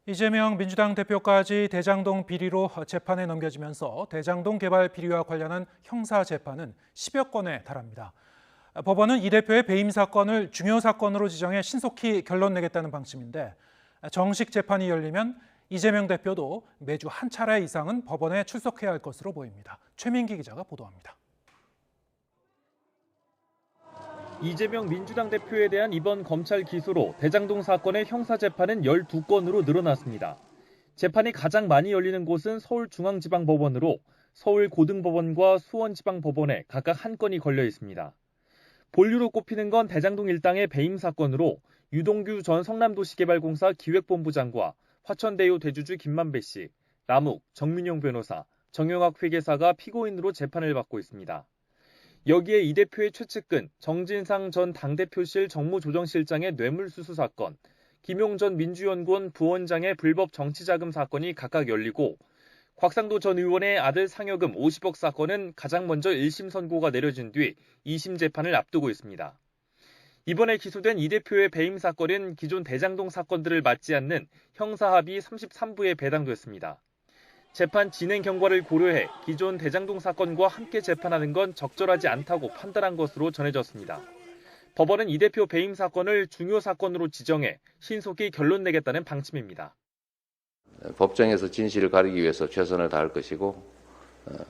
이재명 민주당 대표까지 대장동 비리로 재판에 넘겨지면서 대장동 개발 비리와 관련한 형사 재판은 10여 건에 달합니다. 법원은 이 대표의 배임 사건을 중요 사건으로 지정해 신속히 결론 내겠다는 방침인데 정식 재판이 열리면 이재명 대표도 매주 한 차례 이상은 법원에 출석해야 할 것으로 보입니다. 최민기 기자가 보도합니다. 이재명 민주당 대표에 대한 이번 검찰 기소로 대장동 사건의 형사재판은 12건으로 늘어났습니다. 재판이 가장 많이 열리는 곳은 서울중앙지방법원으로 서울고등법원과 수원지방법원에 각각 한 건이 걸려 있습니다. 본류로 꼽히는 건 대장동 일당의 배임 사건으로 유동규 전 성남도시개발공사 기획본부장과 화천대유 대주주 김만배 씨, 남욱, 정민용 변호사, 정영학 회계사가 피고인으로 재판을 받고 있습니다. 여기에 이 대표의 최측근 정진상 전 당대표실 정무조정실장의 뇌물수수 사건, 김용 전 민주연구원 부원장의 불법 정치자금 사건이 각각 열리고 곽상도 전 의원의 아들 상여금 50억 사건은 가장 먼저 1심 선고가 내려진 뒤 2심 재판을 앞두고 있습니다. 이번에 기소된 이 대표의 배임 사건은 기존 대장동 사건들을 맞지 않는 형사합의 33부에 배당됐습니다. 재판 진행 경과를 고려해 기존 대장동 사건과 함께 재판하는 건 적절하지 않다고 판단한 것으로 전해졌습니다. 법원은 이 대표 배임 사건을 중요 사건으로 지정해 신속히 결론 내겠다는 방침입니다. 법정에서 진실을 가리기 위해서 최선을 다할 것이고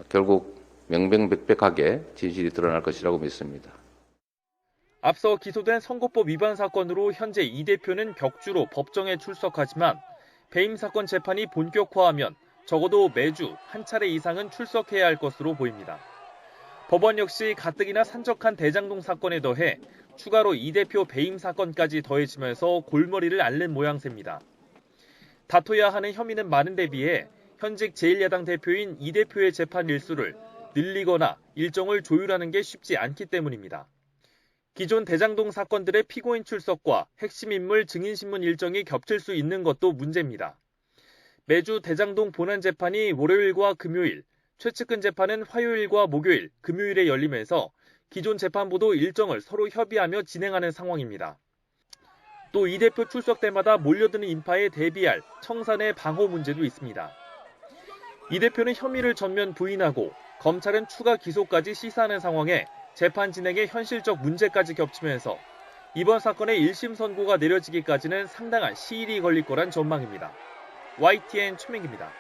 결국 명명백백하게 진실이 드러날 것이라고 믿습니다. 앞서 기소된 선거법 위반 사건으로 현재 이 대표는 격주로 법정에 출석하지만 배임 사건 재판이 본격화하면 적어도 매주 한 차례 이상은 출석해야 할 것으로 보입니다. 법원 역시 가뜩이나 산적한 대장동 사건에 더해 추가로 이 대표 배임 사건까지 더해지면서 골머리를 앓는 모양새입니다. 다퉈야 하는 혐의는 많은 데 비해 현직 제1야당 대표인 이 대표의 재판 일수를 늘리거나 일정을 조율하는 게 쉽지 않기 때문입니다. 기존 대장동 사건들의 피고인 출석과 핵심 인물 증인신문 일정이 겹칠 수 있는 것도 문제입니다. 매주 대장동 본안 재판이 월요일과 금요일, 최측근 재판은 화요일과 목요일, 금요일에 열리면서 기존 재판부도 일정을 서로 협의하며 진행하는 상황입니다. 또 이 대표 출석 때마다 몰려드는 인파에 대비할 청산의 방호 문제도 있습니다. 이 대표는 혐의를 전면 부인하고 검찰은 추가 기소까지 시사하는 상황에 재판 진행에 현실적 문제까지 겹치면서 이번 사건의 1심 선고가 내려지기까지는 상당한 시일이 걸릴 거란 전망입니다. YTN 최민기입니다.